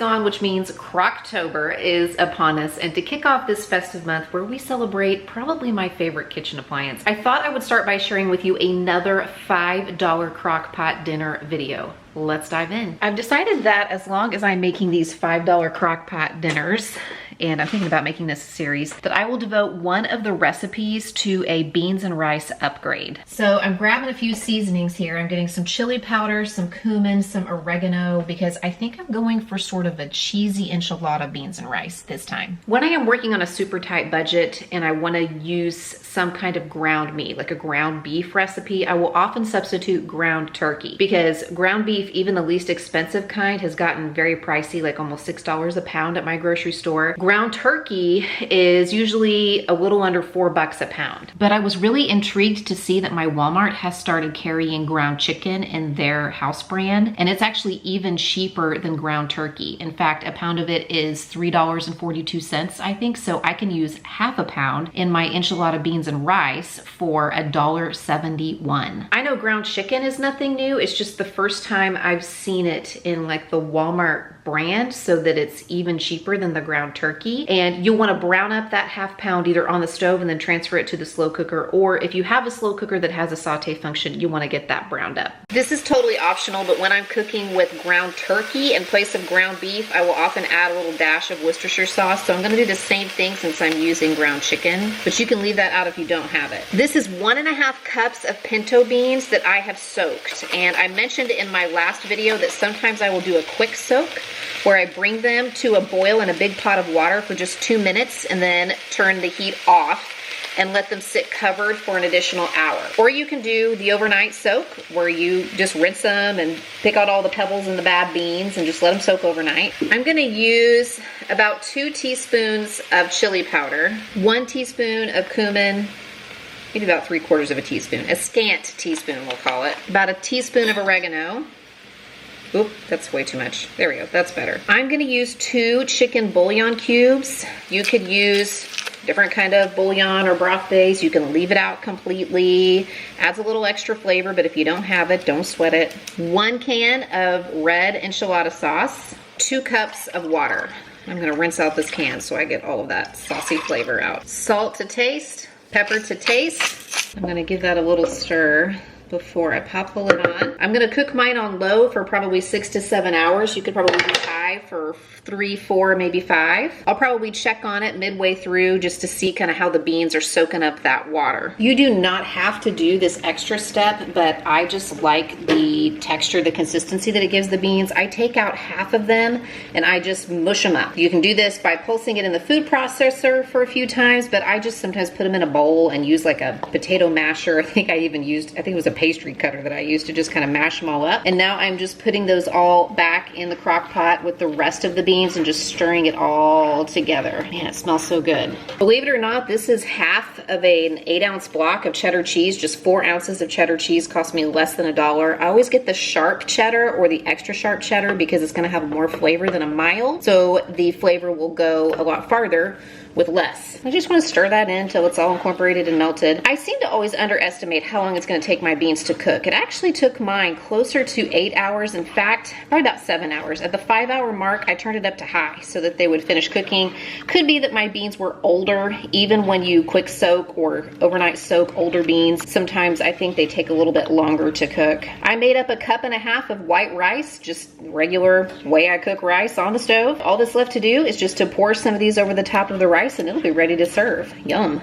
gone, which means Crocktober is upon us. And to kick off this festive month where we celebrate probably my favorite kitchen appliance, I thought I would start by sharing with you another $5 Crockpot dinner video. Let's dive in. I've decided that as long as I'm making these $5 Crockpot dinners, and I'm thinking about making this a series, that I will devote one of the recipes to a beans and rice upgrade. So I'm grabbing a few seasonings here. I'm getting some chili powder, some cumin, some oregano, because I think I'm going for sort of a cheesy enchilada beans and rice this time. When I am working on a super tight budget and I want to use some kind of ground meat, like a ground beef recipe, I will often substitute ground turkey, because ground beef, even the least expensive kind, has gotten very pricey, like almost $6 a pound at my grocery store. Ground turkey is usually a little under $4 a pound. But I was really intrigued to see that my Walmart has started carrying ground chicken in their house brand, and it's actually even cheaper than ground turkey. In fact, a pound of it is $3.42, I think, so I can use half a pound in my enchilada beans and rice for $1.71. I know ground chicken is nothing new, it's just the first time I've seen it in like the Walmart brand, so that it's even cheaper than the ground turkey. And you'll want to brown up that half pound either on the stove and then transfer it to the slow cooker, or if you have a slow cooker that has a saute function, you want to get that browned up. This is totally optional, but when I'm cooking with ground turkey in place of ground beef, I will often add a little dash of Worcestershire sauce. So I'm going to do the same thing since I'm using ground chicken, but you can leave that out if you don't have it. This is 1.5 cups of pinto beans that I have soaked, and I mentioned in my last video that sometimes I will do a quick soak where I bring them to a boil in a big pot of water for just 2 minutes and then turn the heat off and let them sit covered for an additional hour. Or you can do the overnight soak where you just rinse them and pick out all the pebbles and the bad beans and just let them soak overnight. I'm gonna use about 2 teaspoons of chili powder, 1 teaspoon of cumin, maybe about 3/4 of a teaspoon, a scant teaspoon we'll call it, about a teaspoon of oregano. Oop, that's way too much. There we go, that's better. I'm gonna use 2 chicken bouillon cubes. You could use different kind of bouillon or broth base. You can leave it out completely. Adds a little extra flavor, but if you don't have it, don't sweat it. 1 can of red enchilada sauce, 2 cups of water. I'm gonna rinse out this can so I get all of that saucy flavor out. Salt to taste, pepper to taste. I'm gonna give that a little stir before I pop the lid on. I'm gonna cook mine on low for probably 6 to 7 hours. You could probably do high for 3, 4, maybe 5. I'll probably check on it midway through just to see kind of how the beans are soaking up that water. You do not have to do this extra step, but I just like the texture, the consistency that it gives the beans. I take out half of them and I just mush them up. You can do this by pulsing it in the food processor for a few times, but I just sometimes put them in a bowl and use like a potato masher. I think it was a pastry cutter that I used to just kind of mash them all up. And now I'm just putting those all back in the crock pot with the rest of the beans and just stirring it all together. Man, it smells so good. Believe it or not, this is half of an 8-ounce block of cheddar cheese. Just 4 ounces of cheddar cheese cost me less than $1. I always get the sharp cheddar or the extra sharp cheddar because it's gonna have more flavor than a mild. So the flavor will go a lot farther with less. I just want to stir that in until it's all incorporated and melted. I seem to always underestimate how long it's going to take my beans to cook. It actually took mine closer to 8 hours. In fact, probably about 7 hours. At the 5-hour mark, I turned it up to high so that they would finish cooking. Could be that my beans were older. Even when you quick soak or overnight soak older beans, sometimes I think they take a little bit longer to cook. I made up 1.5 cups of white rice, just regular way I cook rice on the stove. All that's left to do is just to pour some of these over the top of the rice and it'll be ready to serve. Yum.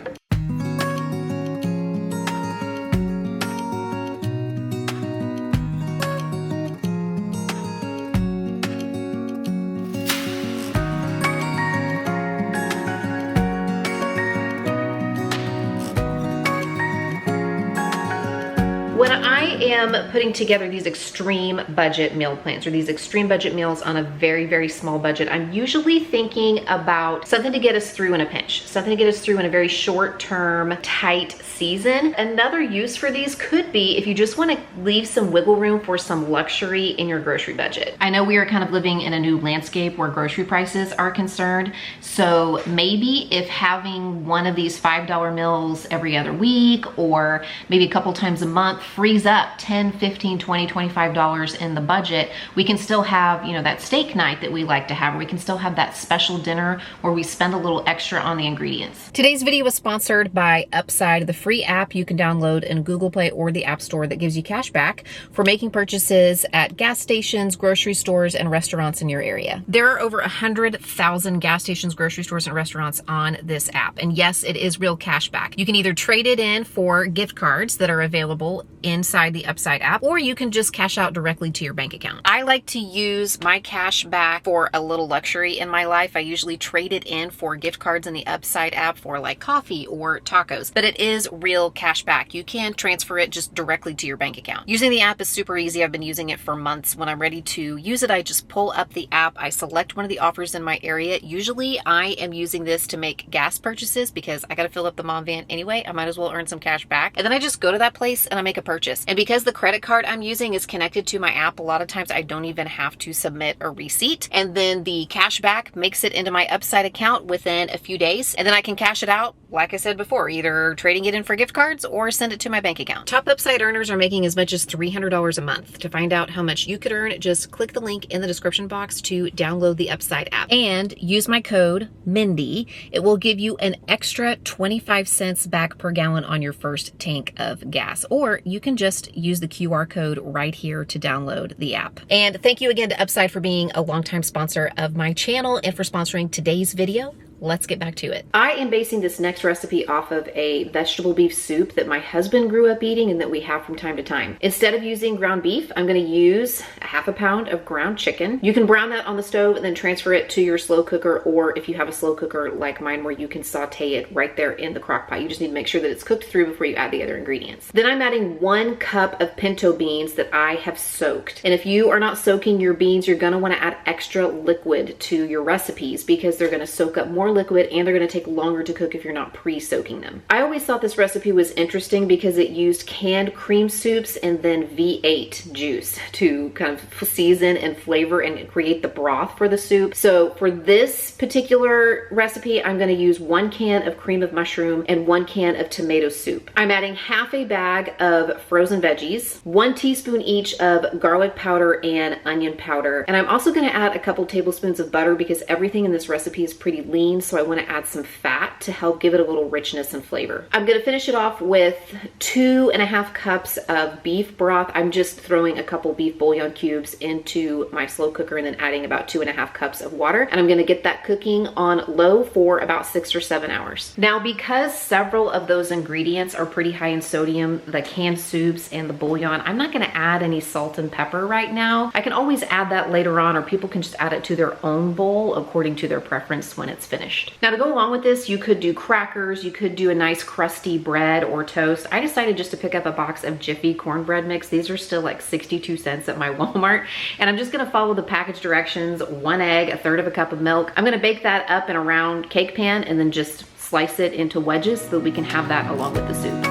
When I am putting together these extreme budget meal plans or these extreme budget meals on a very, very small budget, I'm usually thinking about something to get us through in a pinch, something to get us through in a very short-term, tight season. Another use for these could be if you just want to leave some wiggle room for some luxury in your grocery budget. I know we are kind of living in a new landscape where grocery prices are concerned, so maybe if having one of these $5 meals every other week or maybe a couple times a month frees up $10, $15, $20, $25 in the budget, we can still have, you know, that steak night that we like to have, or we can still have that special dinner where we spend a little extra on the ingredients. Today's video was sponsored by Upside, the free app you can download in Google Play or the App Store that gives you cash back for making purchases at gas stations, grocery stores, and restaurants in your area. There are over 100,000 gas stations, grocery stores, and restaurants on this app. And yes, it is real cash back. You can either trade it in for gift cards that are available inside the Upside app, or you can just cash out directly to your bank account. I like to use my cash back for a little luxury in my life. I usually trade it in for gift cards in the Upside app for like coffee or tacos, but it is real cash back. You can transfer it just directly to your bank account. Using the app is super easy. I've been using it for months. When I'm ready to use it, I just pull up the app. I select one of the offers in my area. Usually I am using this to make gas purchases because I got to fill up the mom van anyway. I might as well earn some cash back. And then I just go to that place and I make a purchase. And because the credit card I'm using is connected to my app, a lot of times I don't even have to submit a receipt. And then the cash back makes it into my Upside account within a few days. And then I can cash it out, like I said before, either trading it in for gift cards or send it to my bank account. Top Upside earners are making as much as $300 a month. To find out how much you could earn, just click the link in the description box to download the Upside app and use my code Mindy. It will give you an extra 25 cents back per gallon on your first tank of gas, or you can just use the QR code right here to download the app. And thank you again to Upside for being a longtime sponsor of my channel and for sponsoring today's video. Let's get back to it. I am basing this next recipe off of a vegetable beef soup that my husband grew up eating and that we have from time to time. Instead of using ground beef, I'm gonna use a half a pound of ground chicken. You can brown that on the stove and then transfer it to your slow cooker, or if you have a slow cooker like mine where you can saute it right there in the crock pot. You just need to make sure that it's cooked through before you add the other ingredients. Then I'm adding 1 cup of pinto beans that I have soaked. And if you are not soaking your beans, you're gonna wanna add extra liquid to your recipes because they're gonna soak up more liquid and they're going to take longer to cook if you're not pre-soaking them. I always thought this recipe was interesting because it used canned cream soups and then V8 juice to kind of season and flavor and create the broth for the soup. So for this particular recipe, I'm going to use 1 can of cream of mushroom and 1 can of tomato soup. I'm adding half a bag of frozen veggies, 1 teaspoon each of garlic powder and onion powder. And I'm also going to add a couple tablespoons of butter because everything in this recipe is pretty lean, so I want to add some fat to help give it a little richness and flavor. I'm going to finish it off with 2.5 cups of beef broth. I'm just throwing a couple beef bouillon cubes into my slow cooker and then adding about 2.5 cups of water. And I'm going to get that cooking on low for about 6 or 7 hours. Now, because several of those ingredients are pretty high in sodium, the canned soups and the bouillon, I'm not going to add any salt and pepper right now. I can always add that later on, or people can just add it to their own bowl according to their preference when it's finished. Now to go along with this, you could do crackers, you could do a nice crusty bread or toast. I decided just to pick up a box of Jiffy cornbread mix. These are still like 62 cents at my Walmart. And I'm just gonna follow the package directions: 1 egg, 1/3 of a cup of milk. I'm gonna bake that up in a round cake pan and then just slice it into wedges so that we can have that along with the soup.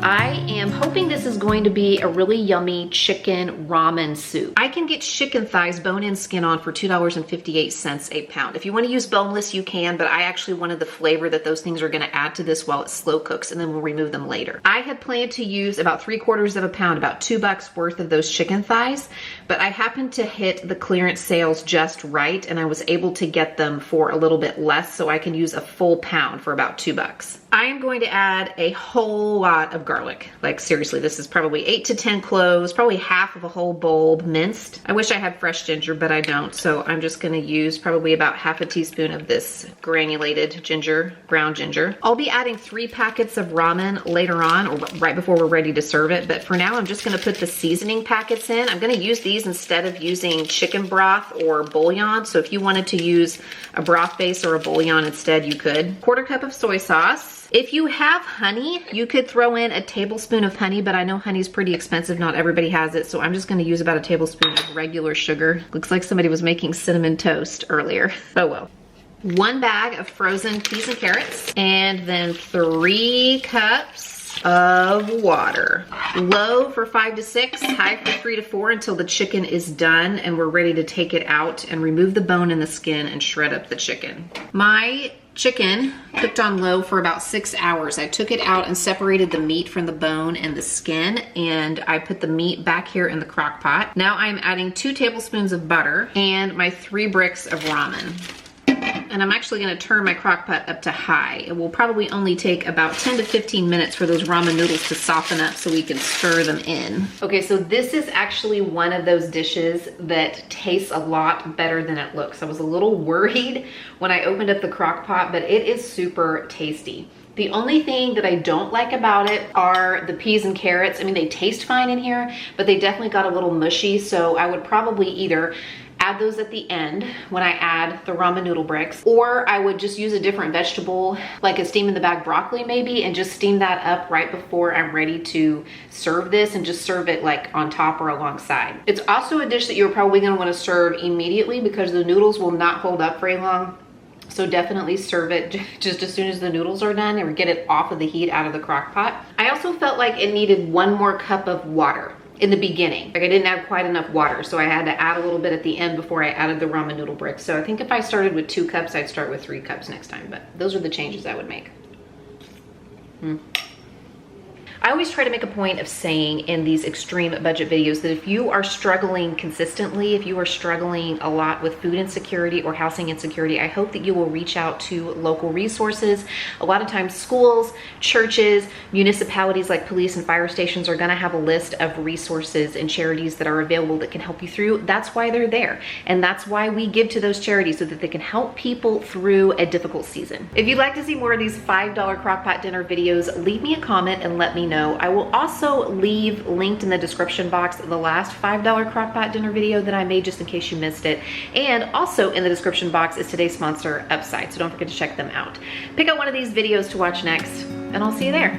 I am hoping this is going to be a really yummy chicken ramen soup. I can get chicken thighs bone-in skin on for $2.58 a pound. If you want to use boneless, you can, but I actually wanted the flavor that those things are going to add to this while it slow cooks, and then we'll remove them later. I had planned to use about 3/4 of a pound, about $2 worth of those chicken thighs, but I happened to hit the clearance sales just right, and I was able to get them for a little bit less, so I can use a full pound for about $2. I am going to add a whole lot of garlic. Like seriously, this is probably 8 to 10 cloves, probably half of a whole bulb minced. I wish I had fresh ginger, but I don't. So I'm just gonna use probably about half a teaspoon of this granulated ginger, ground ginger. I'll be adding 3 packets of ramen later on, or right before we're ready to serve it. But for now, I'm just gonna put the seasoning packets in. I'm gonna use these instead of using chicken broth or bouillon. So if you wanted to use a broth base or a bouillon instead, you could. 1/4 cup of soy sauce. If you have honey, you could throw in a tablespoon of honey, but I know honey's pretty expensive. Not everybody has it, so I'm just gonna use about a tablespoon of regular sugar. Looks like somebody was making cinnamon toast earlier. Oh well. 1 bag of frozen peas and carrots, and then 3 cups of water. Low for 5 to 6, high for 3 to 4 until the chicken is done and we're ready to take it out and remove the bone and the skin and shred up the chicken. My chicken cooked on low for about 6 hours. I took it out and separated the meat from the bone and the skin, and I put the meat back here in the crock pot. Now I'm adding 2 tablespoons of butter and my 3 bricks of ramen. And I'm actually gonna turn my crock pot up to high. It will probably only take about 10 to 15 minutes for those ramen noodles to soften up so we can stir them in. Okay, so this is actually one of those dishes that tastes a lot better than it looks. I was a little worried when I opened up the crock pot, but it is super tasty. The only thing that I don't like about it are the peas and carrots. I mean, they taste fine in here, but they definitely got a little mushy, so I would probably either add those at the end when I add the ramen noodle bricks, or I would just use a different vegetable, like a steam in the bag broccoli maybe, and just steam that up right before I'm ready to serve this and just serve it like on top or alongside. It's also a dish that you're probably gonna wanna serve immediately because the noodles will not hold up very long. So definitely serve it just as soon as the noodles are done and get it off of the heat out of the crock pot. I also felt like it needed 1 more cup of water in the beginning. Like I didn't have quite enough water, so I had to add a little bit at the end before I added the ramen noodle bricks. So I think if I started with 2 cups, I'd start with 3 cups next time, but those are the changes I would make. I always try to make a point of saying in these extreme budget videos that if you are struggling consistently, if you are struggling a lot with food insecurity or housing insecurity, I hope that you will reach out to local resources. A lot of times schools, churches, municipalities like police and fire stations are gonna have a list of resources and charities that are available that can help you through. That's why they're there. And that's why we give to those charities, so that they can help people through a difficult season. If you'd like to see more of these $5 crockpot dinner videos, leave me a comment and let me know. I will also leave linked in the description box the last $5 crockpot dinner video that I made, just in case you missed it. And also in the description box is today's sponsor, Upside, so don't forget to check them out. Pick out one of these videos to watch next, and I'll see you there.